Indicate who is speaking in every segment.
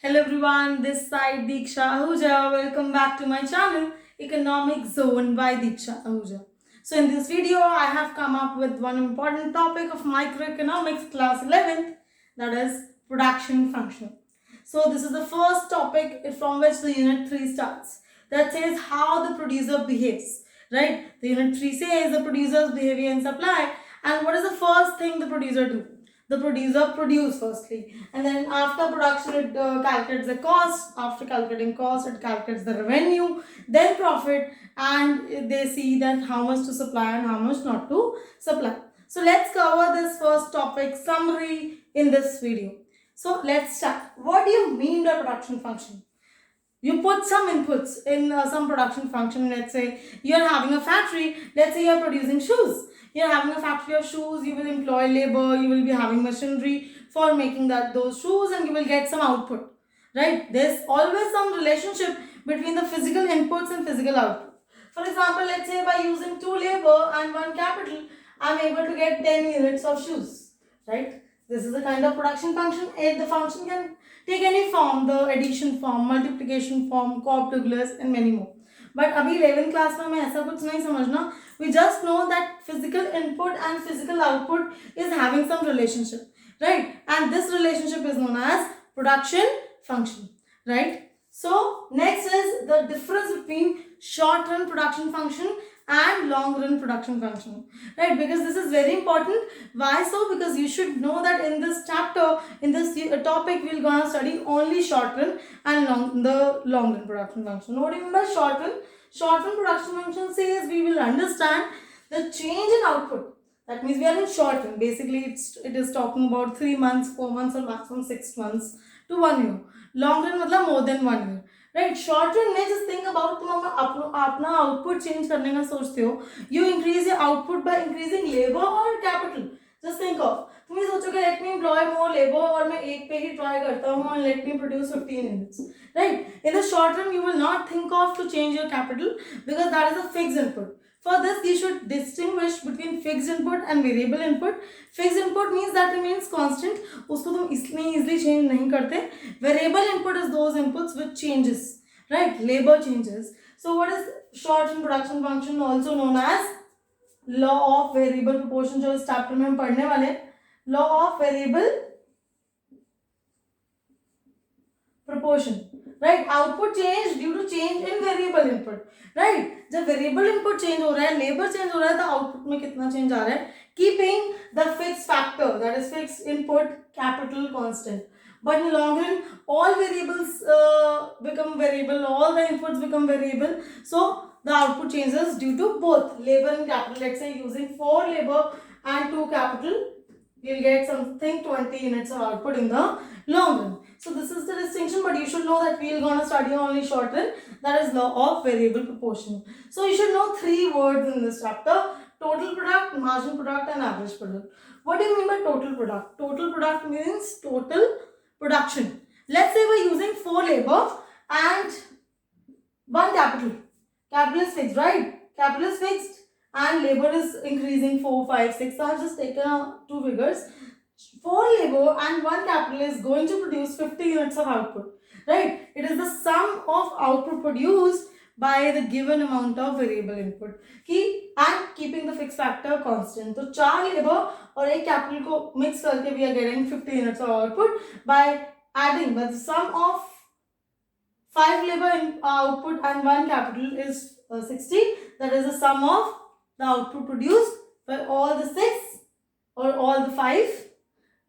Speaker 1: Hello everyone, this side Diksha Ahuja. Welcome back to my channel Economic Zone by Diksha Ahuja. So in this video, I have come up with one important topic of microeconomics class 11th, that is production function. So this is the first topic from which the unit 3 starts, that says how the producer behaves, right? The unit 3 says the producer's behavior in supply, and what is the first thing the producer do? The producer produce firstly, and then after production it calculates the cost. After calculating cost, it calculates the revenue, then profit, and they see that how much to supply and how much not to supply. So let's cover this first topic summary in this video. So let's start. What do you mean by production function? You put some inputs in some production function. Let's say you're having a factory. Let's say you're producing shoes. You're having a factory of shoes. You will employ labor. You will be having machinery for making those shoes, and you will get some output, right? There's always some relationship between the physical inputs and physical output. For example, let's say by using 2 labor and 1 capital, I'm able to get 10 units of shoes, right? This is a kind of production function. The function can take any form, the addition form, multiplication form, Cobb-Douglas and many more. But अभी 11th class में हमें ऐसा कुछ नहीं समझना. We just know that physical input and physical output is having some relationship, right? And this relationship is known as production function, right? So next is the difference between short run production function and long run production function, right? Because this is very important. Why so? Because you should know that in this chapter, in this topic, we're gonna study only short run and long run production function. What do you mean by short run? Short run production function says we will understand the change in output. That means we are in short run. Basically, it is talking about 3 months, 4 months, or maximum 6 months to 1 year. Long run मतलब more than 1 year. Right short run में just think about तुम अपना output change करने का सोचते हो. You increase your output by increasing labour और capital. Just think of तुम ये सोचोगे let me employ more labour और मैं एक पे ही ट्राई करता हूँ और let me produce 15 units. Right in the short run you will not think of to change your capital because that is a fixed input. For this, you should distinguish between fixed input and variable input. Fixed input means that remains constant. उसको तुम इसलिए easily change नहीं करते. Variable input is those inputs which changes, right? Labor changes. So what is short run production function, also known as law of variable proportion, जो इस chapter में हम पढ़ने वाले. Law of variable proportion. Right output change due to change in variable input. Right जब variable input change हो रहा है, लेबर चेंज हो रहा है, तो आउटपुट में कितना चेंज आ रहा है? Keeping the fix factor, that is fix input capital constant. But in long run, all variables become variable, all the inputs become variable. So the output changes due to both labor and capital. Let's say using 4 labor and 2 capital, you'll get something 20 units of output in the long run. So this is the distinction, but you should know that we are going to study only short run, that is law of variable proportion. So you should know 3 words in this chapter: total product, marginal product and average product. What do you mean by total product? Total product means total production. Let's say we're using 4 labor and 1 capital. Capital is fixed, right? Capital is fixed and labor is increasing 4, 5, 6. So I've just taken 2 figures. 4 labor and 1 capital is going to produce 50 units of output, right? It is the sum of output produced by the given amount of variable input and keeping the fixed factor constant. So 4 labor और 1 capital को mix करके we are getting 50 units of output by adding, but the sum of 5 labor output and 1 capital is 60. That is the sum of the output produced by all the 6 or all the 5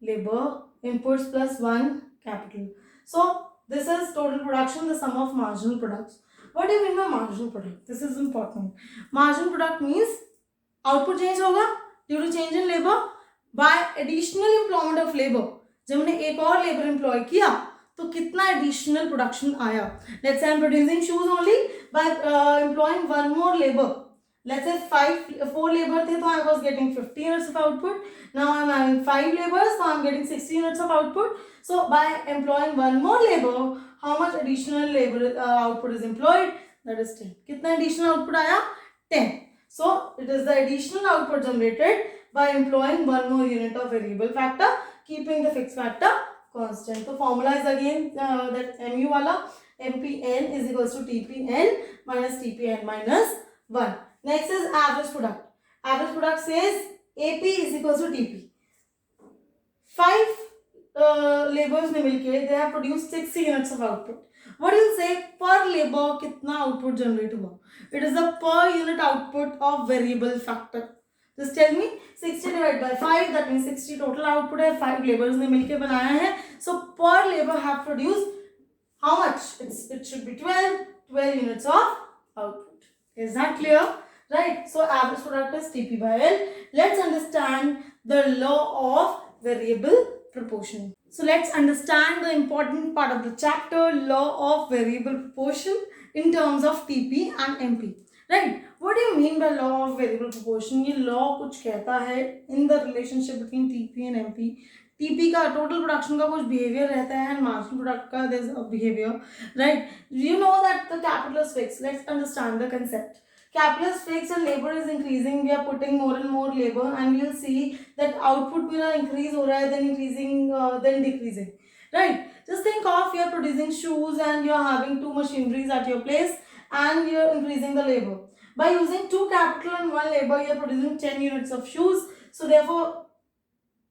Speaker 1: labor inputs plus 1 capital. So this is total production, the sum of marginal products. What do you mean by marginal product? This is important. Marginal product means output change होगा due to change in labor by additional employment of labor. जब मैंने एक और labor employ किया तो कितना additional production आया? Let's say I'm producing shoes only by employing 1 more labor. Let's say 4 labor थे तो I was getting 50 units of output. Now I'm having 5 labors, so I'm getting 60 units of output. So by employing 1 more labor, how much additional labor output is employed? That is 10. कितना additional output आया? 10. So it is the additional output generated by employing 1 more unit of variable factor, keeping the fixed factor constant. तो formula is again that mu वाला MPN is equals to TPN minus TPN minus 1. Next is average product. Average product says AP is equals to TP. 5 laborers ने मिलके they have produced 60 units of output. What do you say per labor कितना output generate हुआ? It is the per unit output of variable factor. Just tell me 60 divided by 5, that means 60 total output है, 5 laborers ने मिलके बनाया है. So per labor have produced how much? It should be 12 units of output. Is that clear? Right. So average product is TP by L. Let's understand the law of variable proportion. So let's understand the important part of the chapter, law of variable proportion in terms of TP and MP. Right? What do you mean by law of variable proportion? ये law कुछ कहता है in the relationship between TP and MP. TP का total production का कुछ behavior रहता है and marginal product का there's a behavior. Right? You know that the capital is fixed. Let's understand the concept. Capital is fixed and labor is increasing. We are putting more and more labor and we'll see that output will increase हो रहा है, then increasing, then decreasing. Right? Just think of you're producing shoes and you're having 2 machineries at your place and you're increasing the labor. By using 2 capital and 1 labor, you're producing 10 units of shoes. So therefore,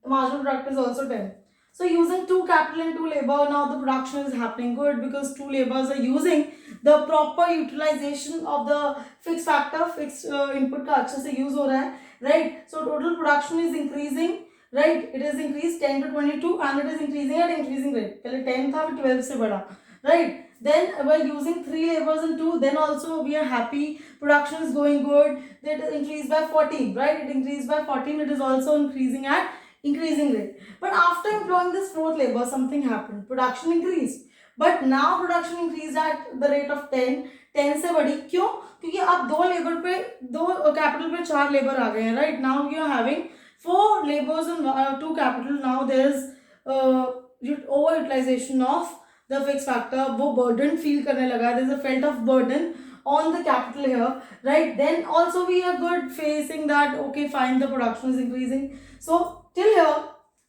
Speaker 1: marginal product is also 10. So using 2 capital and 2 labor, now the production is happening good because 2 labors are using the proper utilization of the fixed factor, fixed input का अच्छे से use हो रहा है, right? So total production is increasing, right? It is increased 10 to 22 and it is increasing at increasing rate. पहले 10 था, फिर 12 से बढ़ा, right? Then by using 3 labors and 2, then also we are happy. Production is going good. It increased by 14, right? It increased by 14. It is also increasing at increasing rate. But after employing this 4th labor, something happened. Production increased. But now production increased at the rate of 10. 10 से बढ़ी क्यों? क्योंकि अब 2 labour पे 2 capital पे 4 labour आ गए हैं, राइट? Now we are having 4 labours and 2 capital. Now there is over utilization of the fix factor. वो बर्डन फील करने लगा. There is a felt of burden on the capital here, right? Then also we are good facing that, okay, fine, the production is increasing. So till here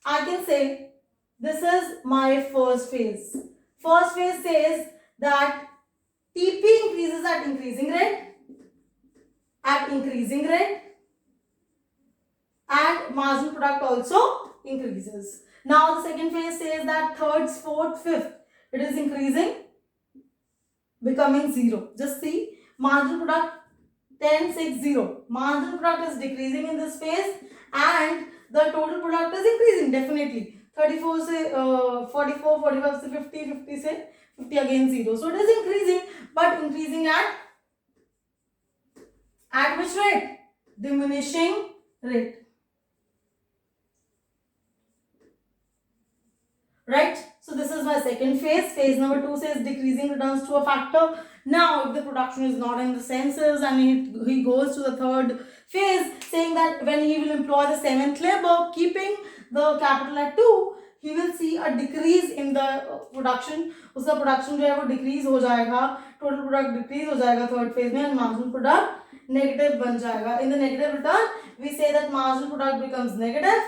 Speaker 1: I can say this is my first phase. First phase says that TP increases at increasing rate, and marginal product also increases. Now the second phase says that 3rd, 4th, 5th, it is increasing, becoming 0. Just see, marginal product 10, 6, 0. Marginal product is decreasing in this phase and the total product is increasing definitely. 34 से 44, 45 से 50, 50 से 50 again 0. So it is increasing, but increasing at which rate? Diminishing rate. Right? So this is my second phase. Phase number 2 says decreasing returns to a factor. Now if the production is not in the senses and he goes to the 3rd phase saying that when he will employ the 7th labor, keeping the capital at 2, he will see a decrease in the production. उसका production जो है वो decrease हो जाएगा, total product decrease हो जाएगा 3rd phase में, and marginal product negative बन जाएगा. In the negative return, we say that marginal product becomes negative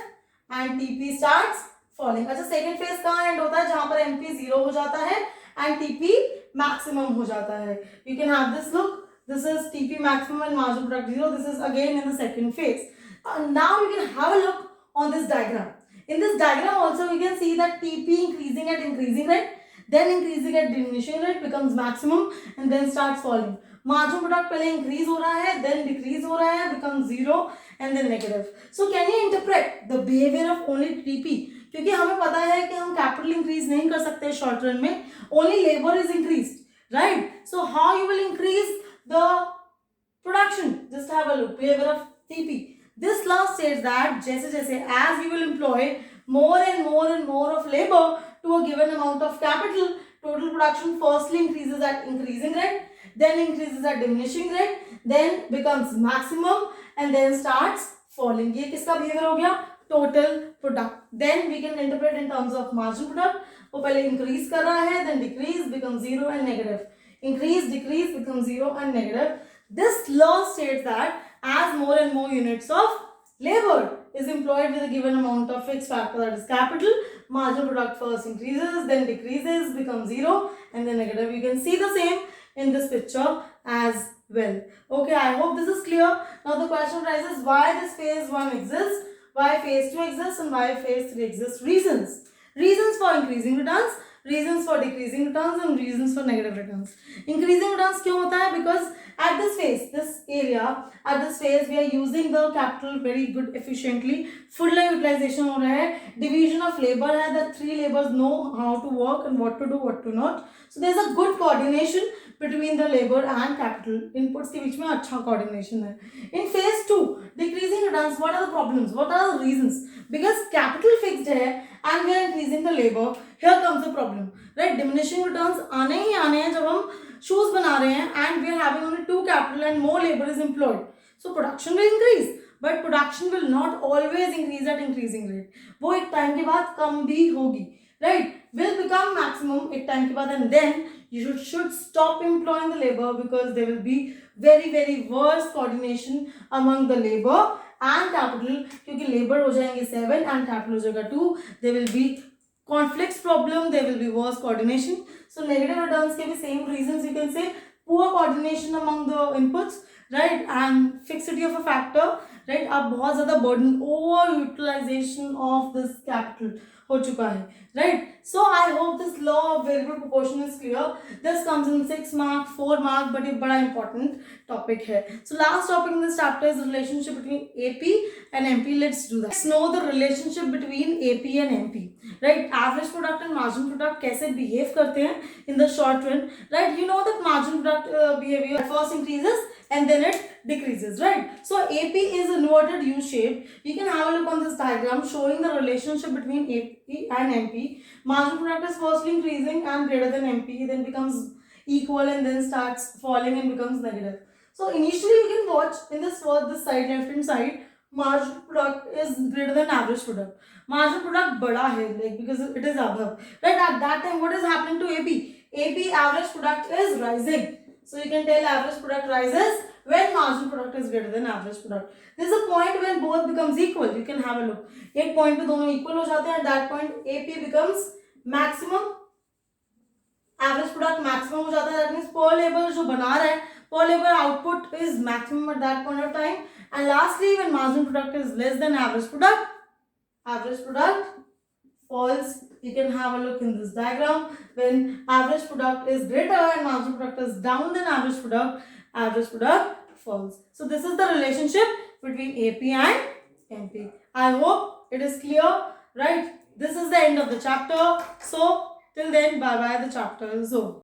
Speaker 1: and TP starts falling. अच्छा, second phase कहाँ end होता है? जहाँ पर MP 0 हो जाता है and TP maximum हो जाता है. You can have this look. This is TP maximum and marginal product 0. This is again in the second phase. Now you can have a look on this diagram. In this diagram also we can see that TP increasing at increasing rate, then increasing at diminishing rate, becomes maximum and then starts falling. Marginal product पहले increase हो रहा है, then decrease हो रहा है, becomes 0 and then negative. So can you interpret the behavior of only TP? क्योंकि हमें पता है कि हम capital increase नहीं कर सकते short run में, only labor is increased, right? So how you will increase the production? Just have a look. Behavior of TP. This law states that जैसे जैसे as we will employ more and more of labor to a given amount of capital, total production firstly increases at increasing rate, then increases at diminishing rate, then becomes maximum and then starts falling. ये किसका behavior हो गया? Total product. Then we can interpret in terms of marginal product. वो पहले increase कर रहा है, then decrease, becomes 0 and negative. Increase, decrease, becomes 0 and negative. This law states that as more and more units of Labor is employed with a given amount of fixed factor, that is capital. Marginal product first increases, then decreases, becomes zero, and then negative. You can see the same in this picture as well. Okay, I hope this is clear. Now the question arises, why this phase 1 exists, why phase 2 exists, and why phase 3 exists. Reasons. Reasons for increasing returns, reasons for decreasing returns, and reasons for negative returns. Increasing returns क्यों होता है? Because at this phase, this area, at this phase, we are using the capital very good efficiently. Full line utilization हो रहा है. Division of labor है that 3 laborers know how to work and what to do, what to not. So there is a good coordination between the labor and capital. Inputs के बीच में अच्छा coordination है. In phase 2, decreasing returns. What are the problems? What are the reasons? Because capital fixed है and we are increasing the labor. Here comes the problem, right? Diminishing returns आने ही आने हैं जब हम shoes बना रहे हैं and we are having only 2 capital and more labor is employed. So production will increase, but production will not always increase at increasing rate. वो एक time के बाद कम भी होगी, right? Will become maximum एक time के बाद, and then you should stop employing the labor because there will be very worse coordination among the labor and capital. क्योंकि labor हो जाएंगे 7 and capital हो जाएगा 2. There will be conflicts problem, there will be worse coordination. So negative returns के भी same reasons you can say. Poor coordination among the inputs, right, and fixity of a factor, right. अब बहुत ज़्यादा burden, over utilization of this capital हो चुका है, right. So I hope this law of variable proportion is clear. This comes in 6 mark, 4 mark, but ये बड़ा important topic है. So last topic in this chapter is the relationship between AP and MP. Let's do that. Let's know the relationship between AP and MP, right. Average product and margin product कैसे behave करते हैं in the short run, right. You know that margin product behavior first increases and then it decreases, right. So AP is inverted U shape. You can have a look on this diagram showing the relationship between AP and MP. Margin product is firstly increasing and greater than MP, then becomes equal and then starts falling and becomes negative. So initially you can watch in this side, left hand side, margin product is greater than average product. Margin product बड़ा है, like because it is above, right. At that time what is happening to AP? AP average product is rising. So you can tell average product rises when margin product is greater than average product. There is a point when both becomes equal. You can have a look. एक point पे दोनों equal हो जाते हैं. At that point AP becomes maximum. Average product maximum हो जाता है. That means per labor जो बना रहा है, per labor output is maximum at that point of time. And lastly, when margin product is less than average product falls. You can have a look in this diagram. When average product is greater and margin product is down than average product falls. So this is the relationship between AP and MP. I hope it is clear, right? This is the end of the chapter. So till then, bye bye, the chapter is over.